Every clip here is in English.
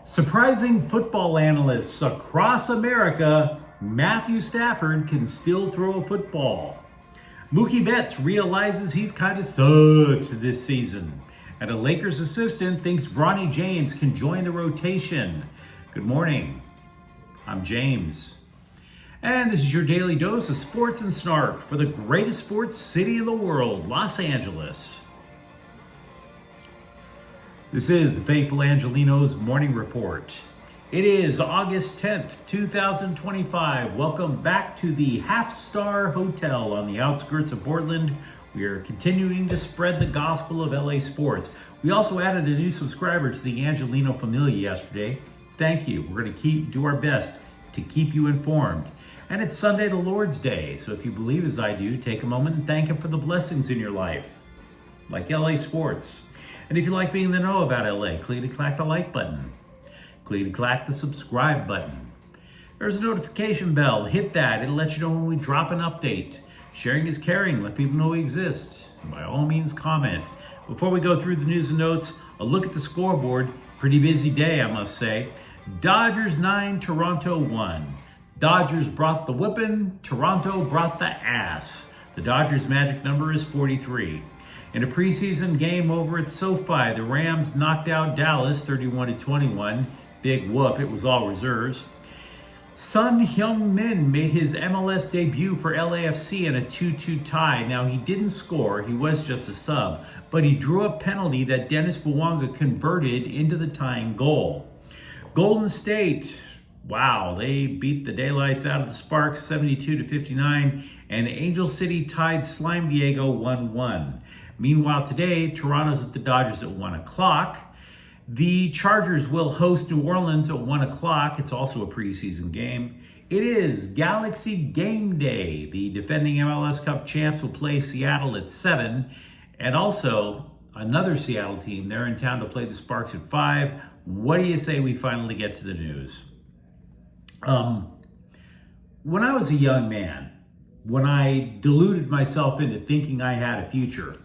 Surprising football analysts across America, Matthew Stafford can still throw a football. Mookie Betts realizes he's kind of sucked this season. And a Lakers assistant thinks Bronny James can join the rotation. Good morning. I'm James. And this is your daily dose of sports and snark for the greatest sports city in the world, Los Angeles. This is the faithful Angelenos Morning Report. It is August 10th, 2025. Welcome back to the Half Star Hotel on the outskirts of Portland. We are continuing to spread the gospel of LA sports. We also added a new subscriber to the Angeleno Familia yesterday. Thank you. We're going to do our best to keep you informed. And it's Sunday, the Lord's Day. So if you believe as I do, take a moment and thank Him for the blessings in your life, like LA sports. And if you like being in the know about LA, click the like button. Click the subscribe button. There's a notification bell. Hit that. It'll let you know when we drop an update. Sharing is caring. Let people know we exist. And by all means, comment. Before we go through the news and notes, a look at the scoreboard. Pretty busy day, I must say. Dodgers 9, Toronto 1. Dodgers brought the whipping. Toronto brought the ass. The Dodgers' magic number is 43. In a preseason game over at SoFi, the Rams knocked out Dallas 31-21. Big whoop, it was all reserves. Son Heung-min made his MLS debut for LAFC in a 2-2 tie. Now, he didn't score, he was just a sub, but he drew a penalty that Dennis Bouanga converted into the tying goal. Golden State, wow, they beat the daylights out of the Sparks 72-59, and Angel City tied Slime Diego 1-1. Meanwhile, today, Toronto's at the Dodgers at 1 o'clock. The Chargers will host New Orleans at 1 o'clock. It's also a preseason game. It is Galaxy Game Day. The defending MLS Cup champs will play Seattle at 7. And also, another Seattle team, they're in town to play the Sparks at 5. What do you say we finally get to the news? When I was a young man, when I deluded myself into thinking I had a future,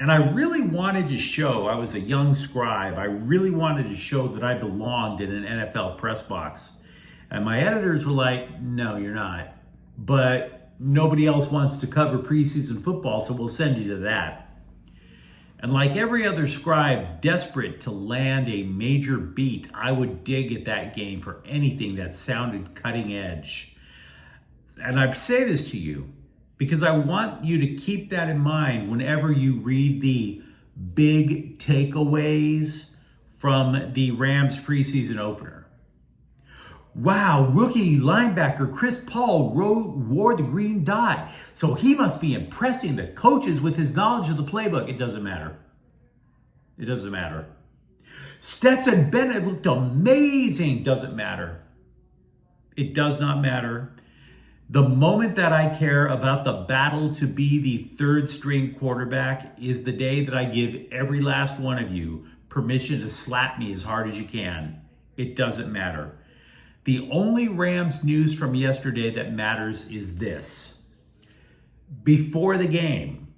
and I really wanted to show, I was a young scribe, I really wanted to show that I belonged in an NFL press box. And my editors were like, no, you're not. But nobody else wants to cover preseason football, so we'll send you to that. And like every other scribe desperate to land a major beat, I would dig at that game for anything that sounded cutting edge. And I say this to you, because I want you to keep that in mind whenever you read the big takeaways from the Rams preseason opener. Wow, rookie linebacker Chris Paul wore the green dot, so he must be impressing the coaches with his knowledge of the playbook. It doesn't matter. It doesn't matter. Stetson Bennett looked amazing. Doesn't matter. It does not matter. The moment that I care about the battle to be the third string quarterback is the day that I give every last one of you permission to slap me as hard as you can. It doesn't matter. The only Rams news from yesterday that matters is this. Before the game,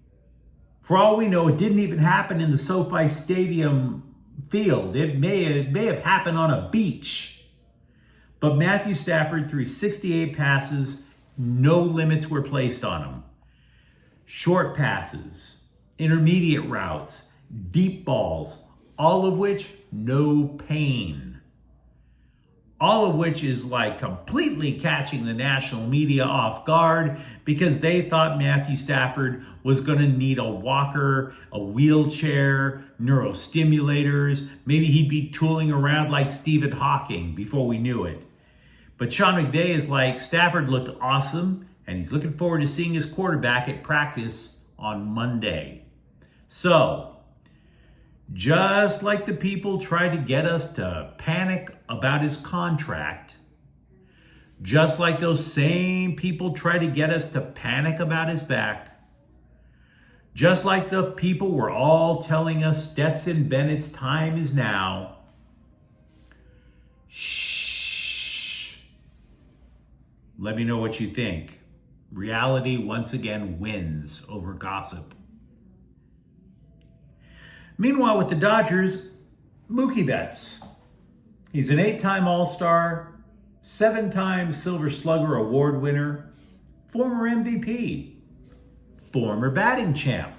for all we know, it didn't even happen in the SoFi Stadium field. It may have happened on a beach. But Matthew Stafford threw 68 passes. No limits were placed on him. Short passes, intermediate routes, deep balls, all of which no pain. All of which is like completely catching the national media off guard because they thought Matthew Stafford was going to need a walker, a wheelchair, neurostimulators. Maybe he'd be tooling around like Stephen Hawking before we knew it. But Sean McVay is like, Stafford looked awesome, and he's looking forward to seeing his quarterback at practice on Monday. So, just like the people tried to get us to panic about his contract, just like those same people tried to get us to panic about his back, just like the people were all telling us Stetson Bennett's time is now, let me know what you think. Reality once again wins over gossip. Meanwhile, with the Dodgers, Mookie Betts. He's an 8-time All-Star, 7-time Silver Slugger Award winner, former MVP, former batting champ.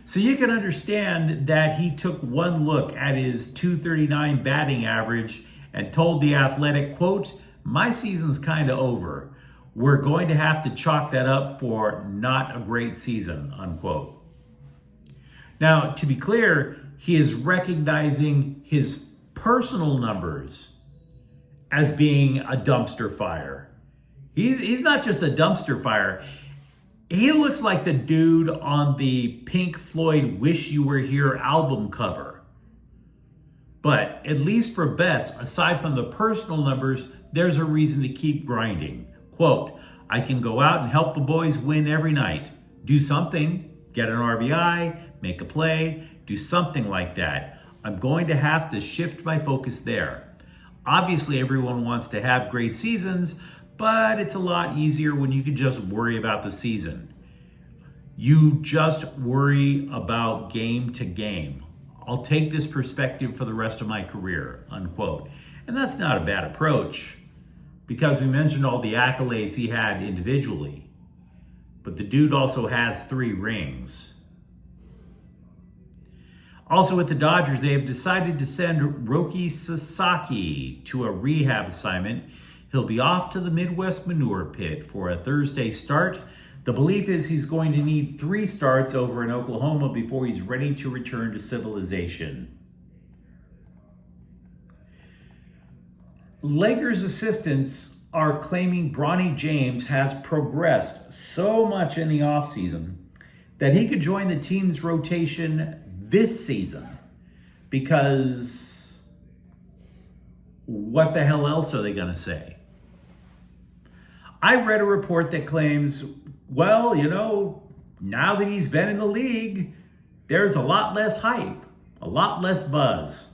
So you can understand that he took one look at his .239 batting average and told The Athletic, quote, "My season's kind of over. We're going to have to chalk that up for not a great season," unquote. Now, to be clear, he is recognizing his personal numbers as being a dumpster fire. He's not just a dumpster fire. He looks like the dude on the Pink Floyd Wish You Were Here album cover. But at least for Betts, aside from the personal numbers, there's a reason to keep grinding. Quote, "I can go out and help the boys win every night. Do something, get an RBI, make a play, do something like that. I'm going to have to shift my focus there. Obviously, everyone wants to have great seasons, but it's a lot easier when you can just worry about the season. You just worry about game to game. I'll take this perspective for the rest of my career," unquote. And that's not a bad approach, because we mentioned all the accolades he had individually. But the dude also has 3 rings. Also with the Dodgers, they have decided to send Roki Sasaki to a rehab assignment. He'll be off to the Midwest Manure Pit for a Thursday start. The belief is he's going to need 3 starts over in Oklahoma before he's ready to return to civilization. Lakers assistants are claiming Bronny James has progressed so much in the offseason that he could join the team's rotation this season, because what the hell else are they going to say? I read a report that claims, well, now that he's been in the league, there's a lot less hype, a lot less buzz.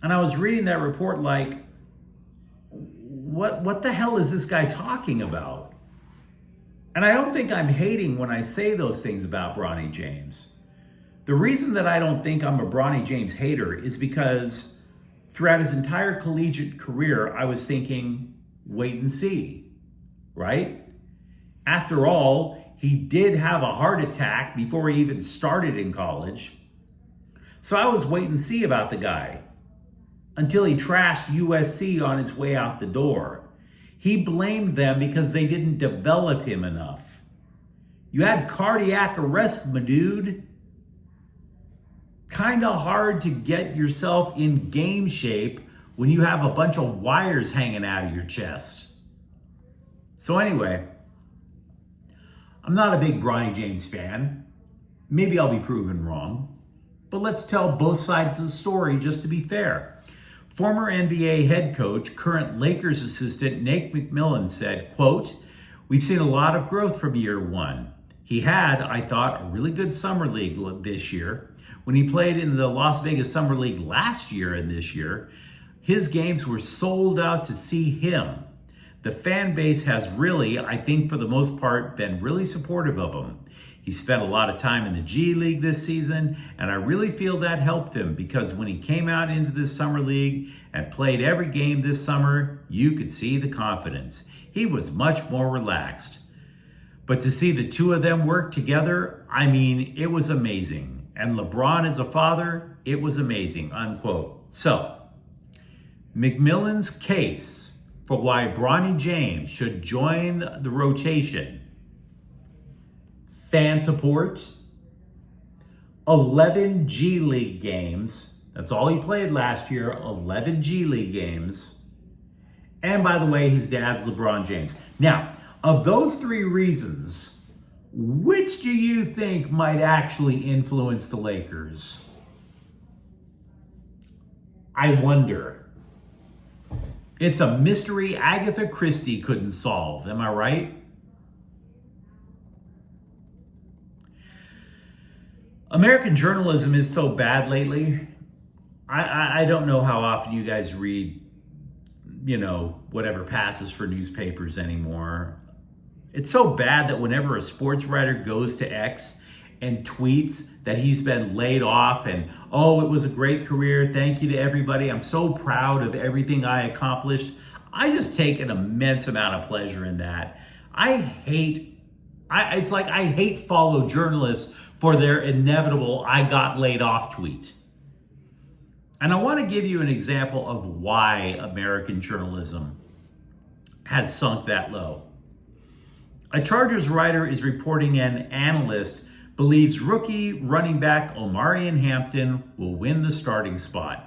And I was reading that report like, what the hell is this guy talking about? And I don't think I'm hating when I say those things about Bronny James. The reason that I don't think I'm a Bronny James hater is because throughout his entire collegiate career, I was thinking, wait and see, right? After all, he did have a heart attack before he even started in college. So I was wait and see about the guy until he trashed USC on his way out the door. He blamed them because they didn't develop him enough. You had cardiac arrest, my dude. Kind of hard to get yourself in game shape when you have a bunch of wires hanging out of your chest. So anyway, I'm not a big Bronny James fan. Maybe I'll be proven wrong. But let's tell both sides of the story just to be fair. Former NBA head coach, current Lakers assistant Nate McMillan said, quote, "We've seen a lot of growth from year one. He had, I thought, a really good summer league this year. When he played in the Las Vegas Summer League last year and this year, his games were sold out to see him. The fan base has really, I think for the most part, been really supportive of him. He spent a lot of time in the G League this season, and I really feel that helped him because when he came out into this summer league and played every game this summer, you could see the confidence. He was much more relaxed. But to see the two of them work together, I mean, it was amazing. And LeBron as a father, it was amazing," unquote. So, McMillan's case for why Bronny James should join the rotation: fan support, 11 G League games. That's all he played last year, 11 G League games. And by the way, his dad's LeBron James. Now, of those 3 reasons, which do you think might actually influence the Lakers? I wonder. It's a mystery Agatha Christie couldn't solve. Am I right? American journalism is so bad lately. I don't know how often you guys read, whatever passes for newspapers anymore. It's so bad that whenever a sports writer goes to X and tweets that he's been laid off and, oh, it was a great career. Thank you to everybody. I'm so proud of everything I accomplished. I just take an immense amount of pleasure in that. I hate follow journalists for their inevitable "I got laid off" tweet. And I want to give you an example of why American journalism has sunk that low. A Chargers writer is reporting an analyst believes rookie running back Omarion Hampton will win the starting spot.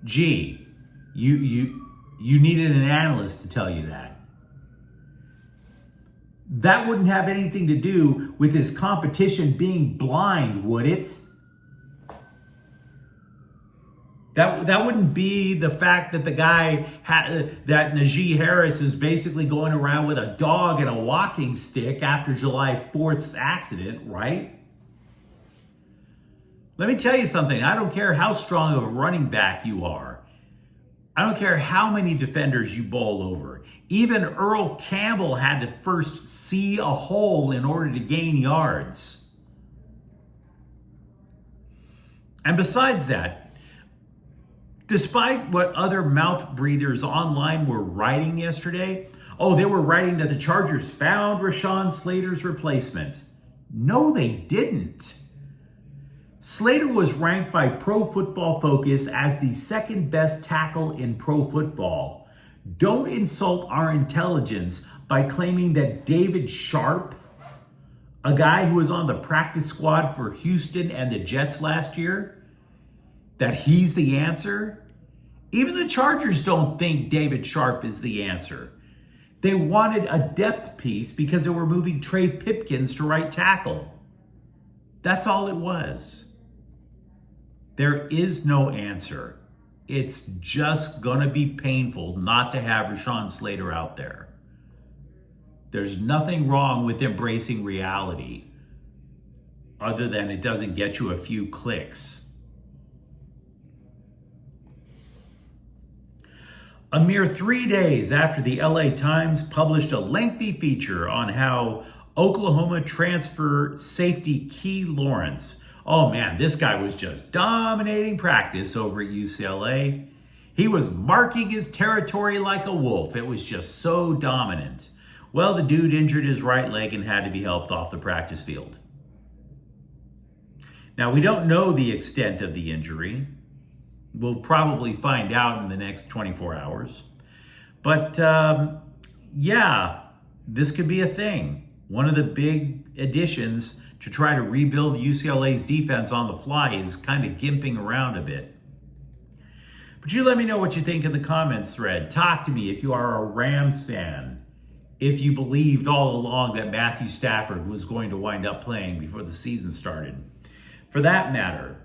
Gee, you needed an analyst to tell you that. That wouldn't have anything to do with his competition being blind, would it? That wouldn't be the fact that the guy that Najee Harris is basically going around with a dog and a walking stick after July 4th's accident, right? Let me tell you something. I don't care how strong of a running back you are. I don't care how many defenders you bowl over. Even Earl Campbell had to first see a hole in order to gain yards. And besides that, despite what other mouth breathers online were writing yesterday, they were writing that the Chargers found Rashawn Slater's replacement. No, they didn't. Slater was ranked by Pro Football Focus as the second best tackle in pro football. Don't insult our intelligence by claiming that David Sharp, a guy who was on the practice squad for Houston and the Jets last year, that he's the answer. Even the Chargers don't think David Sharp is the answer. They wanted a depth piece because they were moving Trey Pipkins to right tackle. That's all it was. There is no answer. It's just going to be painful not to have Rashawn Slater out there. There's nothing wrong with embracing reality other than it doesn't get you a few clicks. A mere 3 days after the LA Times published a lengthy feature on how Oklahoma transfer safety Key Lawrence, oh man, this guy was just dominating practice over at UCLA. He was marking his territory like a wolf. It was just so dominant. Well, the dude injured his right leg and had to be helped off the practice field. Now, we don't know the extent of the injury. We'll probably find out in the next 24 hours. But yeah, this could be a thing. One of the big additions to try to rebuild UCLA's defense on the fly is kind of gimping around a bit. But you let me know what you think in the comments thread. Talk to me if you are a Rams fan. If you believed all along that Matthew Stafford was going to wind up playing before the season started. For that matter,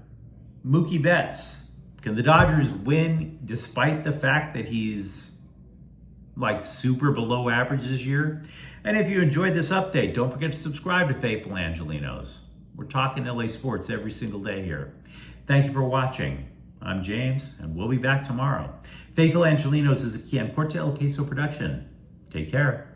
Mookie Betts. Can the Dodgers win despite the fact that he's like super below average this year? And if you enjoyed this update, don't forget to subscribe to Faithful Angelenos. We're talking LA sports every single day here. Thank you for watching. I'm James, and we'll be back tomorrow. Faithful Angelenos is a Kian Portel Queso production. Take care.